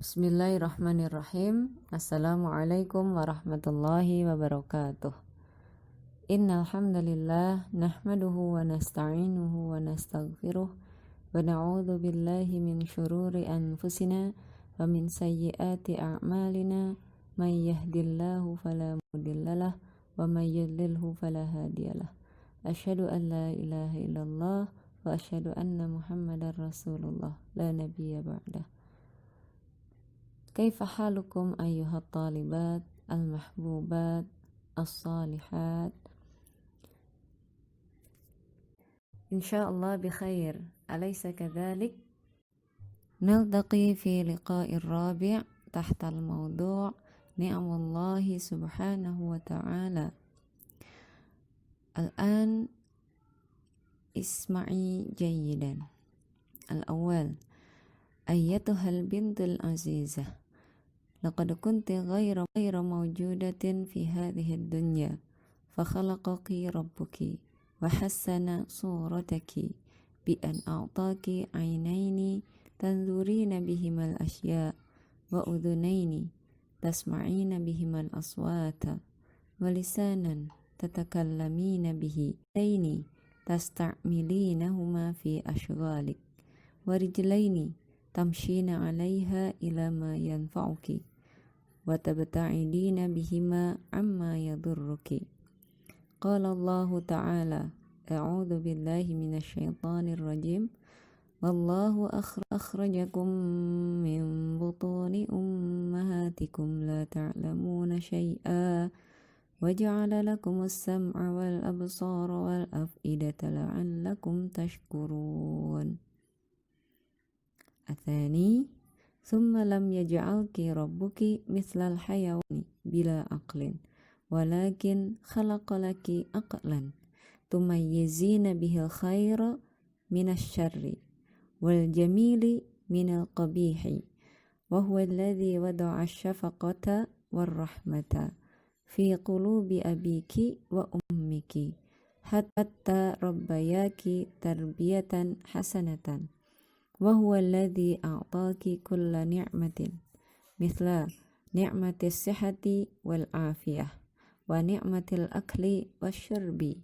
Bismillahirrahmanirrahim. Assalamualaikum warahmatullahi wabarakatuh. Innal hamdalillah nahmaduhu wa nasta'inuhu wa nastaghfiruh wa na'udzu billahi min syururi anfusina wa min sayyiati a'malina may yahdihillahu fala mudhillalah wa may yudlilhu fala hadiyalah. Asyhadu an la ilaha illallah wa asyhadu anna Muhammadar Rasulullah la nabiyya ba'dah. Kaifa halukum ayyuhat talibat al-mahbubat as-salihat? Insyaallah bi khair. Alaysa kadhalik? Naltaqi fi liqa'ir rabi' tahta al-mawdu' ni'amullahi subhanahu wa ta'ala. Al-an isma'i jayyidan. Al-awwal, ayyatuhal bintul azizah, laqad kunti ghayra mawjudatin fi hadhihi ad-dunya fa khalaqaki rabbuki wa hassana surataki bi an a'taki 'aynaini tanzurina bihimal asya wa udhunaini tasma'ina bihimal aswata wa lisanan tatakallamina bihi aini tasta'milinahuma fi ashghalik wa rijlaini tamshina 'alaiha ila ma yanfa'uki wa tabta'idina bihima amma yadurruki. Qala Allahu ta'ala, a'udzu billahi minasy syaithanir rajim. Wallahu akhrajakum min butuni ummahatikum la ta'lamuna syai'a wa ja'ala lakumus sam'a wal absara wal af'idata la'allakum tashkurun. Athani, thumma lam yaj'alki rabbuki mithlal hayawani bila aqlin walakin khalaqalaki aqlan tumayyizina bihil khaira minasy syarri wal jamili minal qabihi wa huwa alladhi wada'a syafaqata war rahmata fi qulubi abiki wa ummiki hatta rabbayaki tarbiyatan hasanatan wa huwa alladhi a'taki kulla ni'matin mithla ni'matis sihhati wal afiyah wa ni'matil akli wasyurbi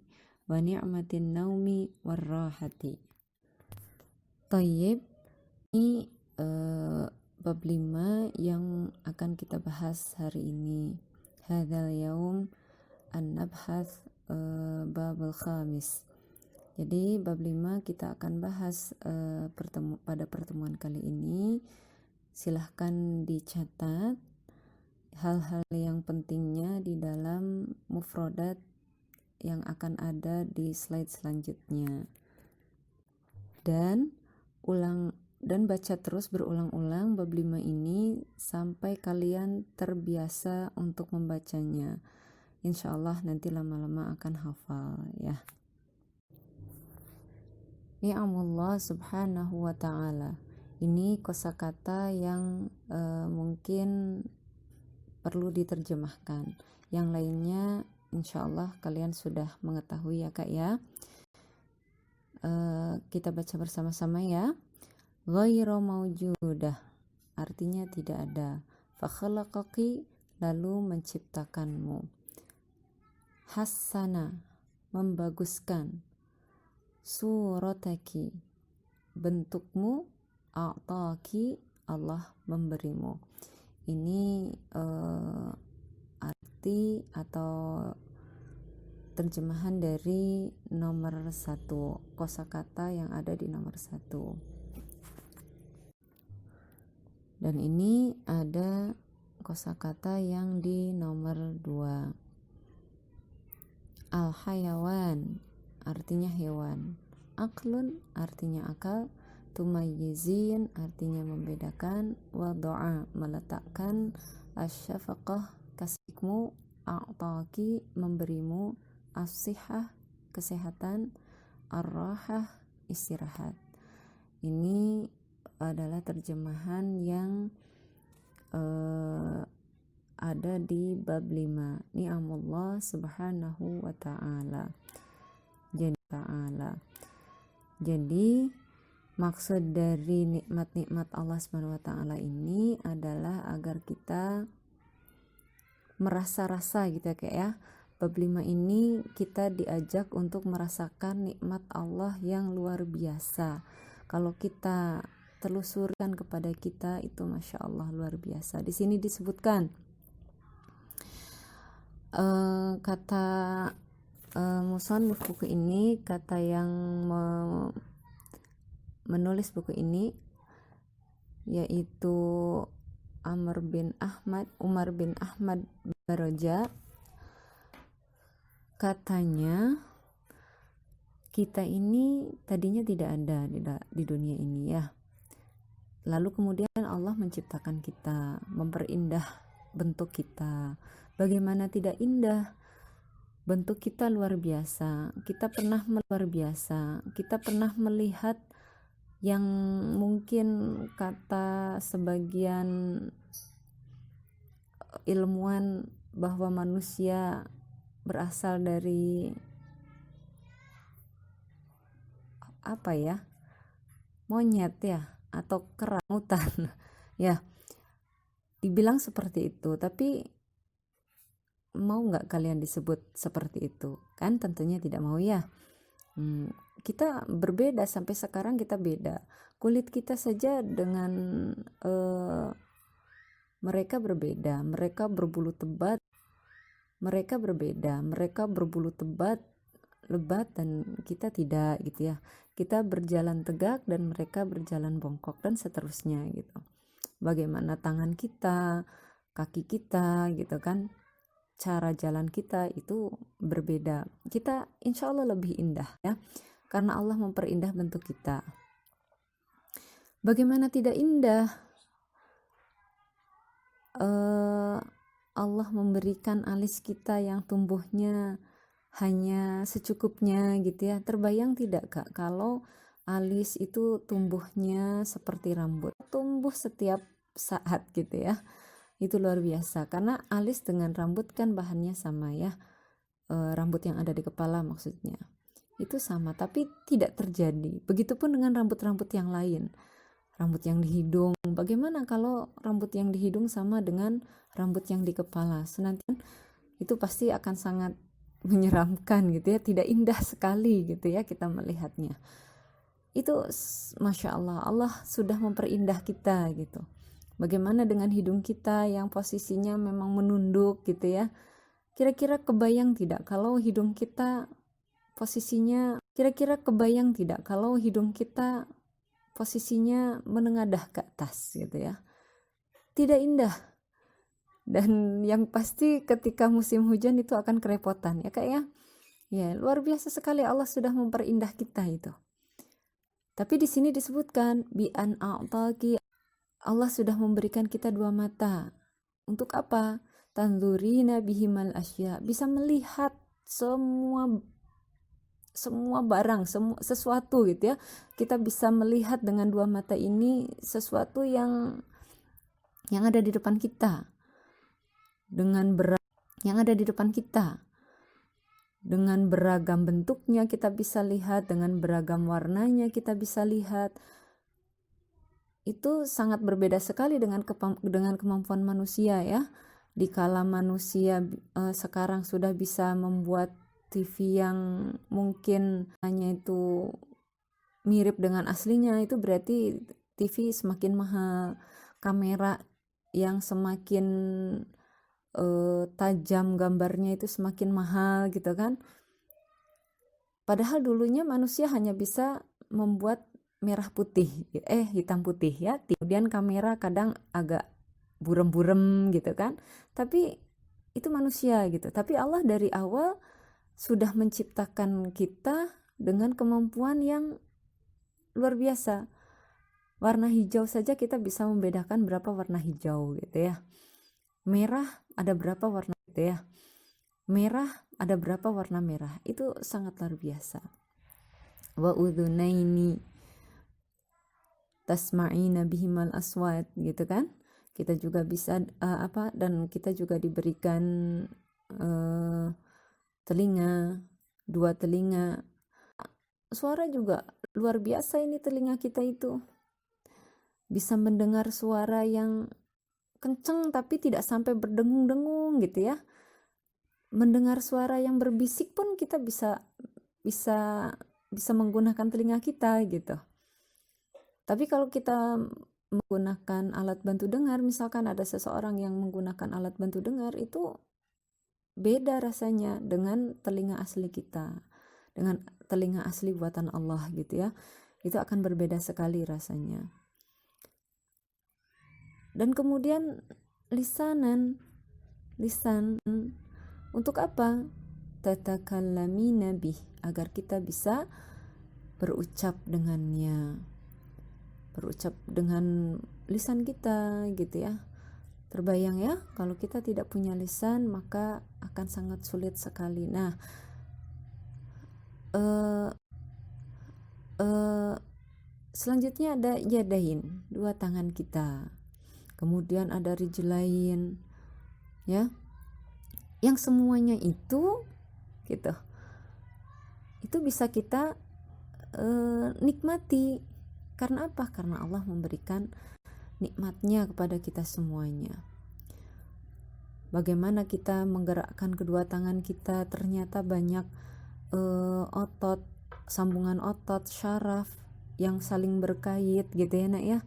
wa ni'matin naumi war rahati. Thayyib, ini bab 5 yang akan kita bahas hari ini. Hadzal yaum an-nabhath babul khamis. Jadi bab 5 kita akan bahas pada pertemuan kali ini. Silahkan dicatat hal-hal yang pentingnya di dalam mufradat yang akan ada di slide selanjutnya. Dan baca terus berulang-ulang bab 5 ini sampai kalian terbiasa untuk membacanya. Insyaallah nanti lama-lama akan hafal ya. Ni'amullah subhanahu wa ta'ala. Ini kosakata yang mungkin perlu diterjemahkan. Yang lainnya insyaallah kalian sudah mengetahui ya kak ya. Kita baca bersama-sama ya. Ghairu mawjudah, artinya tidak ada. Fa khalaqaki, lalu menciptakanmu. Hassana, membaguskan. Surataki, bentukmu. A'taki, Allah memberimu. Ini arti atau terjemahan dari nomor 1, kosakata yang ada di nomor 1. Dan ini ada kosakata yang di nomor 2. Al-hayawan, artinya hewan. Aqlun, artinya akal. Tumayyizin, artinya membedakan. Wada'a, meletakkan. Asyafaqah, kasihmu. A'taki, memberimu. As-sihah, kesehatan. Ar-rahah, istirahat. Ini adalah terjemahan yang ada di bab 5. Ni'amullah subhanahu wa ta'ala. Jadi Maksud dari nikmat-nikmat Allah Subhanahu wa taala ini adalah agar kita merasa-rasa gitu ya, kayak ya. Bab 5 ini kita diajak untuk merasakan nikmat Allah yang luar biasa. Kalau kita telusurkan kepada kita, itu Masya Allah luar biasa. Di sini disebutkan kata musannif buku ini, kata yang menulis buku ini, yaitu Umar bin Ahmad Baroja. Katanya kita ini tadinya tidak ada di dunia ini ya. Lalu kemudian Allah menciptakan kita, memperindah bentuk kita. Bagaimana tidak indah? Bentuk kita luar biasa. Kita pernah luar biasa. Kita pernah melihat yang mungkin kata sebagian ilmuwan bahwa manusia berasal dari apa ya, monyet ya, atau kerangutan ya, dibilang seperti itu. Tapi mau nggak kalian disebut seperti itu? Kan tentunya tidak mau ya. Kita berbeda, sampai sekarang kita beda. Kulit kita saja dengan mereka berbeda. Mereka berbulu tebal, mereka berbeda. Mereka berbulu lebat dan kita tidak gitu ya. Kita berjalan tegak dan mereka berjalan bongkok dan seterusnya gitu. Bagaimana tangan kita, kaki kita gitu kan, cara jalan kita itu berbeda. Kita insya Allah lebih indah ya, karena Allah memperindah bentuk kita. Bagaimana tidak indah? Allah memberikan alis kita yang tumbuhnya hanya secukupnya gitu ya. Terbayang tidak Kak kalau alis itu tumbuhnya seperti rambut, tumbuh setiap saat gitu ya. Itu luar biasa, karena alis dengan rambut kan bahannya sama ya. Rambut yang ada di kepala maksudnya itu sama, tapi tidak terjadi. Begitupun dengan rambut-rambut yang lain. Rambut yang di hidung, bagaimana kalau rambut yang di hidung sama dengan rambut yang di kepala? Senantiasa itu pasti akan sangat menyeramkan gitu ya, tidak indah sekali gitu ya kita melihatnya. Itu Masya Allah, Allah sudah memperindah kita gitu. Bagaimana dengan hidung kita yang posisinya memang menunduk gitu ya? Kira-kira kebayang tidak kalau hidung kita posisinya, menengadah ke atas gitu ya? Tidak indah. Dan yang pasti ketika musim hujan itu akan kerepotan ya Kak ya. Ya, luar biasa sekali Allah sudah memperindah kita itu. Tapi di sini disebutkan bi an a'taki, Allah sudah memberikan kita dua mata. Untuk apa? Tanzurina bihimal asya, bisa melihat semua barang, sesuatu gitu ya. Kita bisa melihat dengan dua mata ini sesuatu yang ada di depan kita. Dengan beragam bentuknya kita bisa lihat, dengan beragam warnanya kita bisa lihat. Itu sangat berbeda sekali dengan kemampuan manusia ya. Dikala manusia sekarang sudah bisa membuat TV yang mungkin hanya itu mirip dengan aslinya, itu berarti TV semakin mahal, kamera yang semakin tajam gambarnya itu semakin mahal gitu kan. Padahal dulunya manusia hanya bisa membuat hitam putih ya. Kemudian kamera kadang agak burem-burem gitu kan. Tapi itu manusia gitu. Tapi Allah dari awal sudah menciptakan kita dengan kemampuan yang luar biasa. Warna hijau saja kita bisa membedakan berapa warna hijau gitu ya. Merah ada berapa warna gitu ya. Merah ada berapa warna merah. Itu sangat luar biasa. Wa udhunaini tasma'ina bihimal aswat gitu kan. Kita juga bisa dan kita juga diberikan telinga, dua telinga. Suara juga luar biasa ini telinga kita itu. Bisa mendengar suara yang kenceng tapi tidak sampai berdengung-dengung gitu ya. Mendengar suara yang berbisik pun kita bisa menggunakan telinga kita gitu. Tapi kalau kita menggunakan alat bantu dengar, misalkan ada seseorang yang menggunakan alat bantu dengar, itu beda rasanya dengan telinga asli kita, dengan telinga asli buatan Allah gitu ya. Itu akan berbeda sekali rasanya. Dan kemudian lisan untuk apa? Tatakallamina bih, agar kita bisa berucap dengannya, berucap dengan lisan kita gitu ya. Terbayang ya, kalau kita tidak punya lisan maka akan sangat sulit sekali. Nah, selanjutnya ada yadain, dua tangan kita. Kemudian ada rijlain, ya, yang semuanya itu gitu, itu bisa kita nikmati. Karena apa? Karena Allah memberikan nikmatnya kepada kita semuanya. Bagaimana kita menggerakkan kedua tangan kita, ternyata banyak otot, sambungan otot, syaraf yang saling berkait gitu ya nak ya,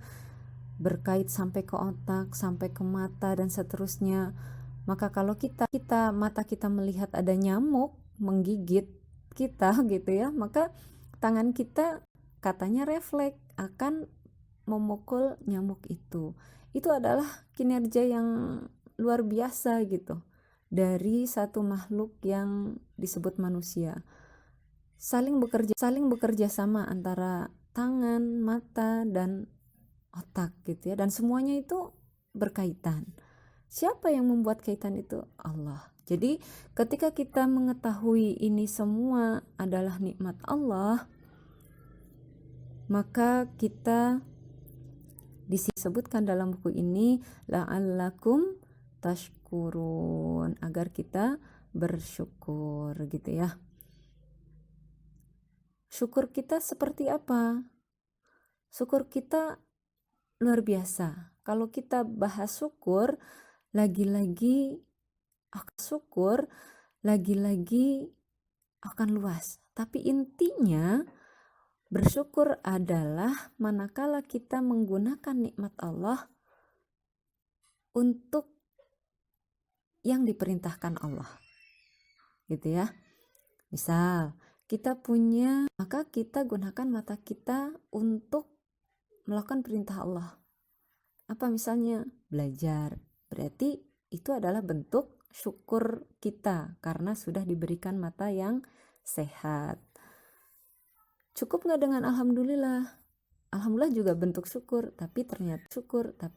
berkait sampai ke otak, sampai ke mata dan seterusnya. Maka kalau kita mata kita melihat ada nyamuk menggigit kita gitu ya, maka tangan kita katanya refleks akan memukul nyamuk itu. Itu adalah kinerja yang luar biasa gitu dari satu makhluk yang disebut manusia. Saling bekerja sama antara tangan, mata, dan otak gitu ya, dan semuanya itu berkaitan. Siapa yang membuat kaitan itu? Allah. Jadi ketika kita mengetahui ini semua adalah nikmat Allah, maka kita disebutkan dalam buku ini la'allakum tashkurun, agar kita bersyukur gitu ya. Syukur kita seperti apa? Syukur kita luar biasa. Kalau kita bahas syukur, lagi-lagi akan luas. Tapi intinya bersyukur adalah manakala kita menggunakan nikmat Allah untuk yang diperintahkan Allah. Gitu ya. Misal kita punya, maka kita gunakan mata kita untuk melakukan perintah Allah. Apa misalnya? Belajar. Berarti itu adalah bentuk syukur kita karena sudah diberikan mata yang sehat. Cukup nggak dengan alhamdulillah? Alhamdulillah juga bentuk syukur, tapi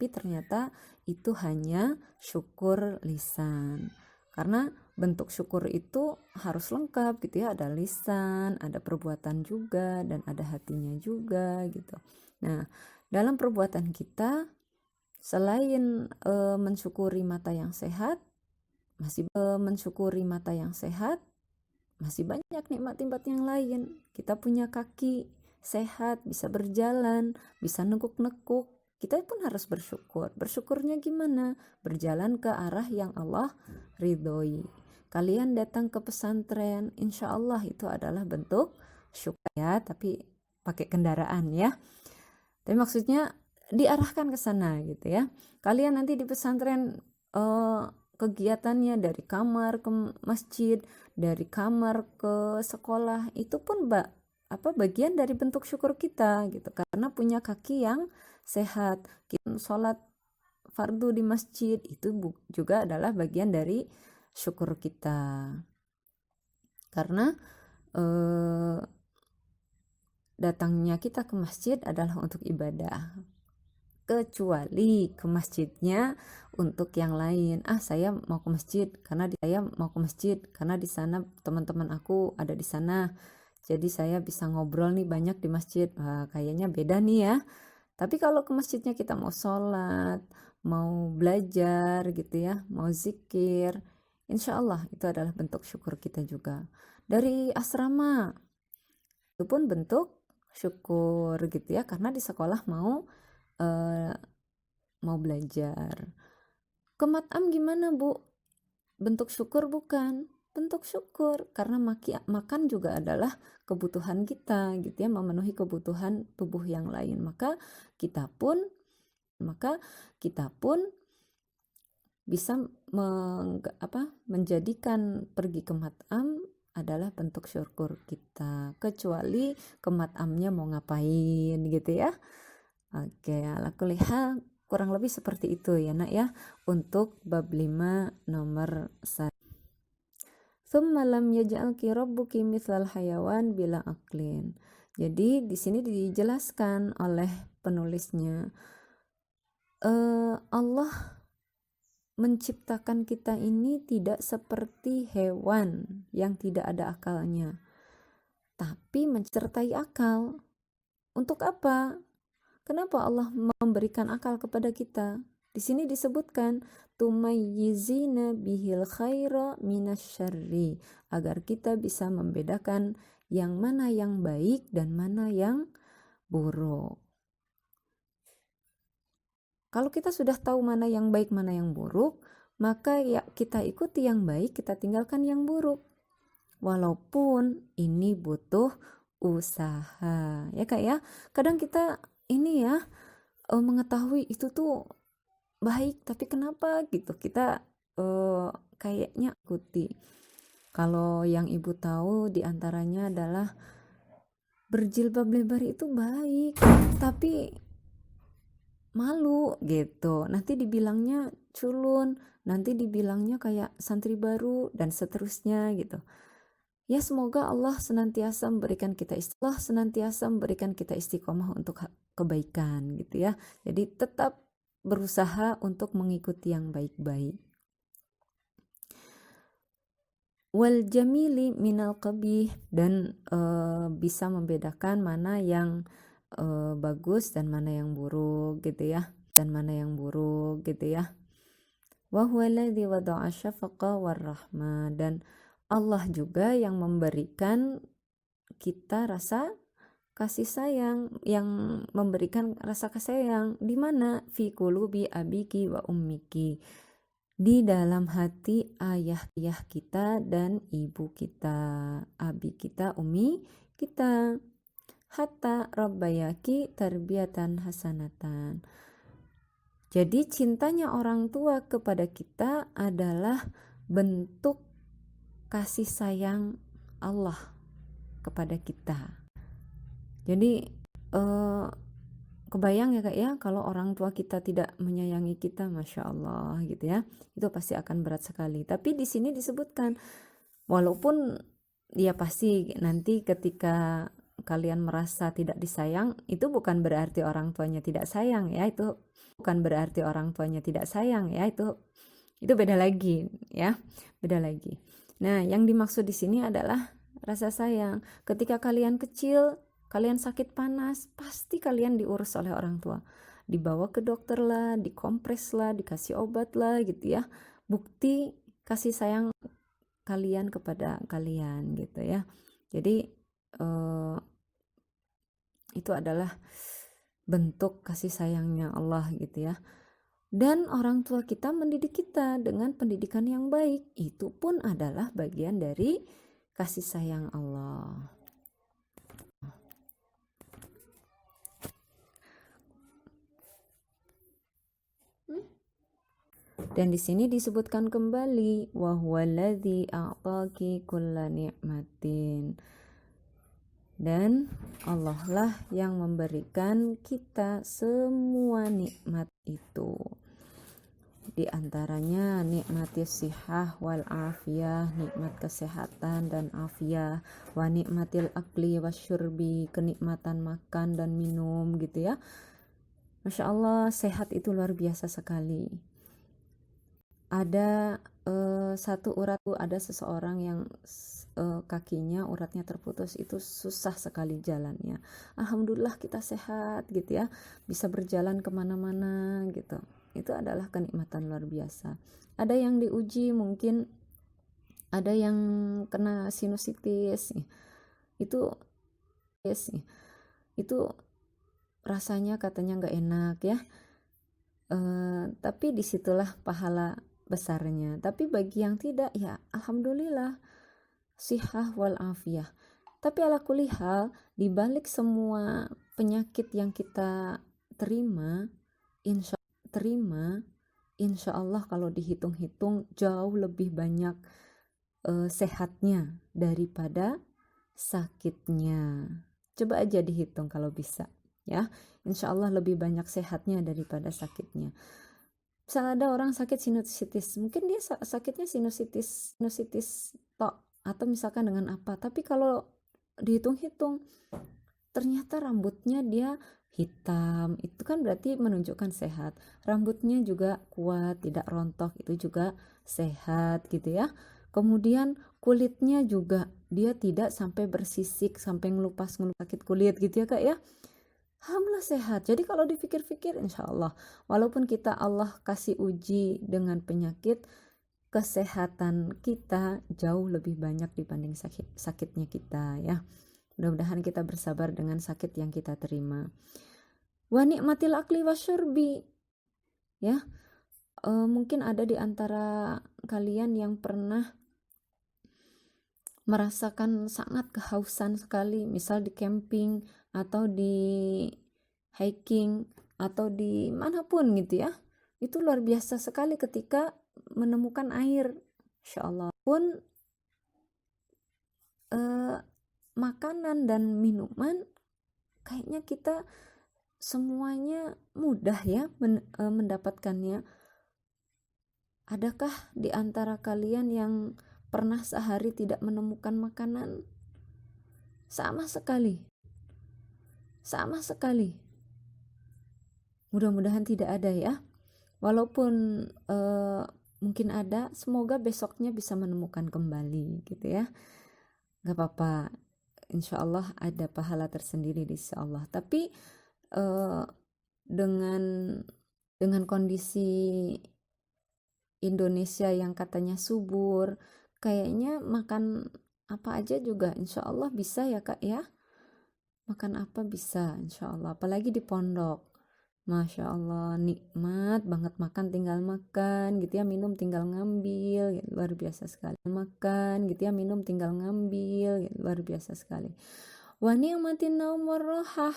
ternyata itu hanya syukur lisan. Karena bentuk syukur itu harus lengkap gitu ya, ada lisan, ada perbuatan juga, dan ada hatinya juga gitu. Nah, dalam perbuatan kita selain mensyukuri mata yang sehat, masih banyak nikmat-nikmat yang lain. Kita punya kaki sehat, bisa berjalan, bisa nekuk-nekuk. Kita pun harus bersyukur. Bersyukurnya gimana? Berjalan ke arah yang Allah ridhoi. Kalian datang ke pesantren, insya Allah itu adalah bentuk syukur ya, tapi pakai kendaraan ya. Tapi maksudnya diarahkan ke sana gitu ya. Kalian nanti di pesantren kegiatannya dari kamar ke masjid, dari kamar ke sekolah, itu pun bagian dari bentuk syukur kita gitu, karena punya kaki yang sehat. Kita sholat fardu di masjid itu juga adalah bagian dari syukur kita, karena datangnya kita ke masjid adalah untuk ibadah, kecuali ke masjidnya untuk yang lain. Saya mau ke masjid karena di sana teman-teman aku ada di sana, jadi saya bisa ngobrol nih banyak di masjid. Kayaknya beda nih ya. Tapi kalau ke masjidnya kita mau sholat, mau belajar gitu ya, mau zikir, insya Allah itu adalah bentuk syukur kita juga. Dari asrama itu pun bentuk syukur gitu ya, karena di sekolah mau belajar. Ke mat'am gimana Bu? Bentuk syukur bukan? Bentuk syukur, karena makan juga adalah kebutuhan kita gitu ya, memenuhi kebutuhan tubuh yang lain. Maka kita pun bisa menjadikan pergi ke mat'am adalah bentuk syukur kita, kecuali ke mat'amnya mau ngapain gitu ya. Oke, ala kulli hal kurang lebih seperti itu ya nak ya untuk bab 5 nomor 1. Tsumma lam yaj'alki rabbuki mithlal hayawan bila aqlin. Jadi di sini dijelaskan oleh penulisnya, Allah menciptakan kita ini tidak seperti hewan yang tidak ada akalnya, tapi mencertai akal. Untuk apa? Kenapa Allah memberikan akal kepada kita? Di sini disebutkan tumayyizina bihil khaira minasyarri, agar kita bisa membedakan yang mana yang baik dan mana yang buruk. Kalau kita sudah tahu mana yang baik, mana yang buruk, maka ya kita ikuti yang baik, kita tinggalkan yang buruk. Walaupun ini butuh usaha. Ya Kak ya, kadang kita ini ya mengetahui itu tuh baik, tapi kenapa gitu kita kayaknya ikuti. Kalau yang ibu tahu diantaranya adalah berjilbab lebar itu baik, tapi malu gitu, nanti dibilangnya culun, nanti dibilangnya kayak santri baru dan seterusnya gitu. Ya semoga Allah senantiasa memberikan kita istiqomah untuk kebaikan gitu ya. Jadi tetap berusaha untuk mengikuti yang baik-baik. Wal jamili minal qabih, dan bisa membedakan mana yang bagus dan mana yang buruk gitu ya. Wa huwa alladzi wada'a syafaqa warahmah, dan Allah juga yang memberikan kita rasa kasih sayang, yang memberikan rasa kasih sayang di mana? Fi qulubi abiki wa ummiki, di dalam hati ayah kita dan ibu kita, abi kita, umi kita. Hatta rabbayaki tarbiyatan hasanatan. Jadi cintanya orang tua kepada kita adalah bentuk kasih sayang Allah kepada kita. Jadi kebayang ya Kak ya, kalau orang tua kita tidak menyayangi kita, Masya Allah gitu ya, itu pasti akan berat sekali. Tapi di sini disebutkan, walaupun dia pasti nanti ketika kalian merasa tidak disayang, itu bukan berarti orang tuanya tidak sayang ya, itu beda lagi ya, beda lagi. Nah, yang dimaksud di sini adalah rasa sayang. Ketika kalian kecil, kalian sakit panas, pasti kalian diurus oleh orang tua. Dibawa ke dokter lah, dikompres lah, dikasih obat lah gitu ya. Bukti kasih sayang kalian kepada kalian gitu ya. Jadi itu adalah bentuk kasih sayangnya Allah gitu ya. Dan orang tua kita mendidik kita dengan pendidikan yang baik, itu pun adalah bagian dari kasih sayang Allah. Dan di sini disebutkan kembali, wa huwallazi a'taki kulla ni'matin, dan Allah lah yang memberikan kita semua nikmat itu. Di antaranya nikmatis sihah wal afiyah, nikmat kesehatan dan afiyah, wa nikmatil akli wasyurbi, kenikmatan makan dan minum gitu ya. Masya Allah, sehat itu luar biasa sekali. Ada satu urat, ada seseorang yang kakinya uratnya terputus, itu susah sekali jalannya. Alhamdulillah kita sehat gitu ya, bisa berjalan kemana-mana gitu. Itu adalah kenikmatan luar biasa. Ada yang diuji, mungkin ada yang kena sinusitis, itu itu rasanya katanya nggak enak ya. Tapi disitulah pahala besarnya. Tapi bagi yang tidak, ya alhamdulillah, sihah wal afiyah. Tapi ala kulli hal, dibalik semua penyakit yang kita terima, insya Allah kalau dihitung-hitung jauh lebih banyak sehatnya daripada sakitnya. Coba aja dihitung kalau bisa ya. Insya Allah lebih banyak sehatnya daripada sakitnya. Misal ada orang sakit sinusitis, mungkin dia sakitnya sinusitis tok, atau misalkan dengan apa, tapi kalau dihitung-hitung ternyata rambutnya dia hitam, itu kan berarti menunjukkan sehat. Rambutnya juga kuat, tidak rontok, itu juga sehat gitu ya. Kemudian kulitnya juga dia tidak sampai bersisik, sampai ngelupas sakit kulit gitu ya Kak ya. Alhamdulillah sehat. Jadi kalau dipikir-pikir insya Allah, walaupun kita Allah kasih uji dengan penyakit, kesehatan kita jauh lebih banyak dibanding sakitnya kita ya. Mudah-mudahan kita bersabar dengan sakit yang kita terima. Wa ni'matil akli wasyurbi ya. Mungkin ada di antara kalian yang pernah merasakan sangat kehausan sekali, misal di camping atau di hiking atau di manapun gitu ya. Itu luar biasa sekali ketika menemukan air, insya Allah pun makanan dan minuman kayaknya kita semuanya mudah ya mendapatkannya. Adakah di antara kalian yang pernah sehari tidak menemukan makanan? Sama sekali. Mudah-mudahan tidak ada ya. Walaupun mungkin ada, semoga besoknya bisa menemukan kembali gitu ya. Gak apa-apa, insya Allah ada pahala tersendiri di sisi Allah. Tapi dengan kondisi Indonesia yang katanya subur, kayaknya makan apa aja juga insya Allah bisa ya Kak ya. Makan apa bisa insya Allah, apalagi di pondok. Masya Allah, nikmat banget, makan tinggal makan gitu ya, minum tinggal ngambil gitu, luar biasa sekali. Makan gitu ya, minum tinggal ngambil gitu, luar biasa sekali. Wa ni'matin naum warrohah,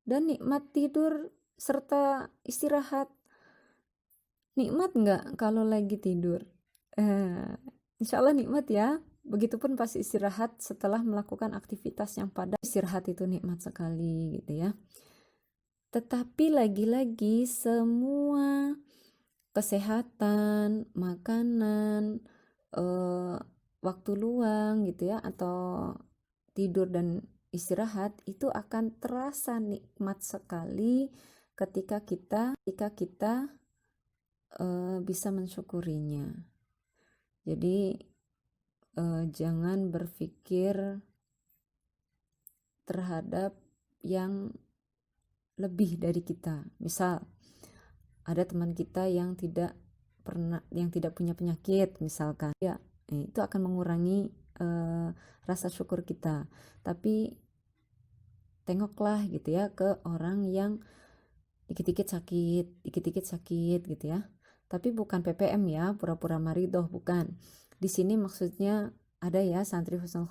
dan nikmat tidur serta istirahat. Nikmat nggak kalau lagi tidur? Insya Allah nikmat ya. Begitupun pas istirahat setelah melakukan aktivitas yang padat, istirahat itu nikmat sekali gitu ya. Tetapi lagi-lagi semua kesehatan, makanan, waktu luang gitu ya, atau tidur dan istirahat itu akan terasa nikmat sekali ketika kita bisa mensyukurinya. Jadi jangan berpikir terhadap yang lebih dari kita. Misal ada teman kita yang tidak punya penyakit misalkan, ya itu akan mengurangi rasa syukur kita. Tapi tengoklah gitu ya ke orang yang dikit-dikit sakit gitu ya. Tapi bukan PPM ya, pura-pura maridoh, bukan. Di sini maksudnya ada ya santri husnul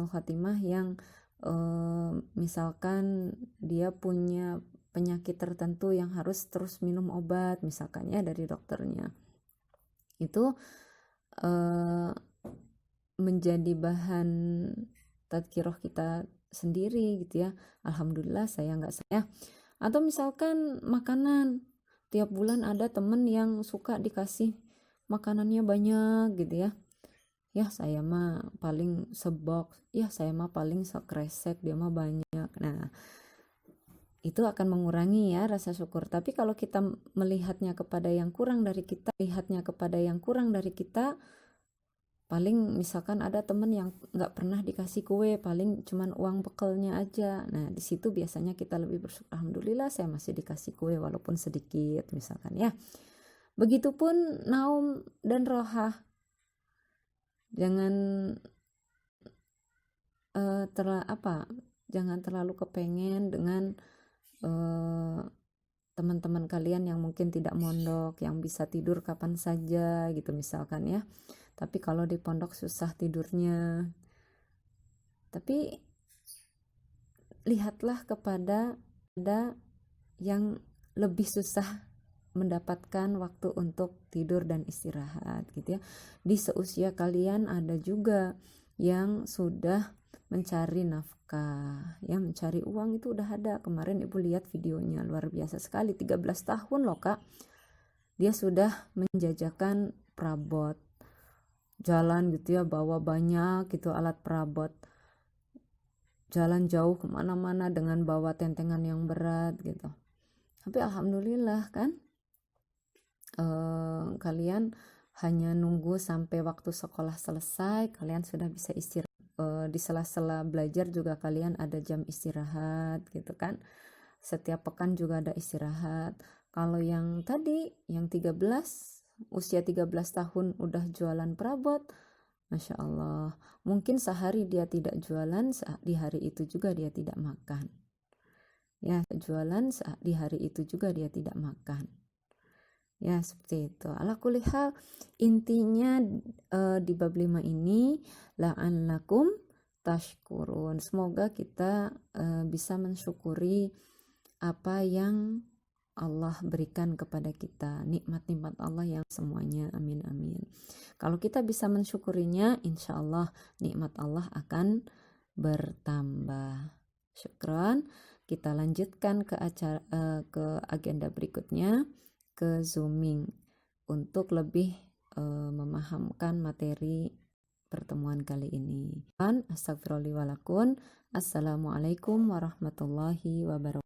khotimah yang misalkan dia punya penyakit tertentu yang harus terus minum obat misalkan ya dari dokternya. Itu menjadi bahan tadzkirah kita sendiri gitu ya. Alhamdulillah saya nggak saya. Atau misalkan makanan, tiap bulan ada temen yang suka dikasih makanannya banyak gitu ya. Ya saya mah paling sebox, ya saya mah paling sekresek, dia mah banyak. Nah itu akan mengurangi ya rasa syukur. Tapi kalau kita melihatnya kepada yang kurang dari kita, paling misalkan ada temen yang nggak pernah dikasih kue, paling cuman uang bekalnya aja. Nah di situ biasanya kita lebih bersyukur, alhamdulillah saya masih dikasih kue walaupun sedikit misalkan ya. Begitupun naum dan rohah, jangan jangan terlalu kepengen dengan teman-teman kalian yang mungkin tidak mondok, yang bisa tidur kapan saja gitu misalkan ya. Tapi kalau di pondok susah tidurnya. Tapi lihatlah kepada yang lebih susah mendapatkan waktu untuk tidur dan istirahat gitu ya. Di seusia kalian ada juga yang sudah mencari nafkah ya, mencari uang itu udah ada. Kemarin ibu lihat videonya luar biasa sekali, 13 tahun loh kak, dia sudah menjajakan perabot, jalan gitu ya, bawa banyak gitu alat perabot, jalan jauh kemana-mana dengan bawa tentengan yang berat gitu. Tapi alhamdulillah kan, kalian hanya nunggu sampai waktu sekolah selesai, kalian sudah bisa istirahat. Di sela-sela belajar juga kalian ada jam istirahat gitu kan. Setiap pekan juga ada istirahat. Kalau yang tadi, yang 13, usia 13 tahun udah jualan perabot, Masya Allah, mungkin sehari dia tidak jualan, di hari itu juga dia tidak makan. Ya, jualan di hari itu juga dia tidak makan. Ya, seperti itu. Ala kulli hal, intinya di bab 5 ini la'allakum tashkurun. Semoga kita bisa mensyukuri apa yang Allah berikan kepada kita, nikmat-nikmat Allah yang semuanya, amin amin. Kalau kita bisa mensyukurinya, insya Allah nikmat Allah akan bertambah. Syukran. Kita lanjutkan ke agenda berikutnya, ke zooming untuk lebih memahamkan materi pertemuan kali ini. Astagfirullahaladzim. Assalamualaikum warahmatullahi wabarakatuh.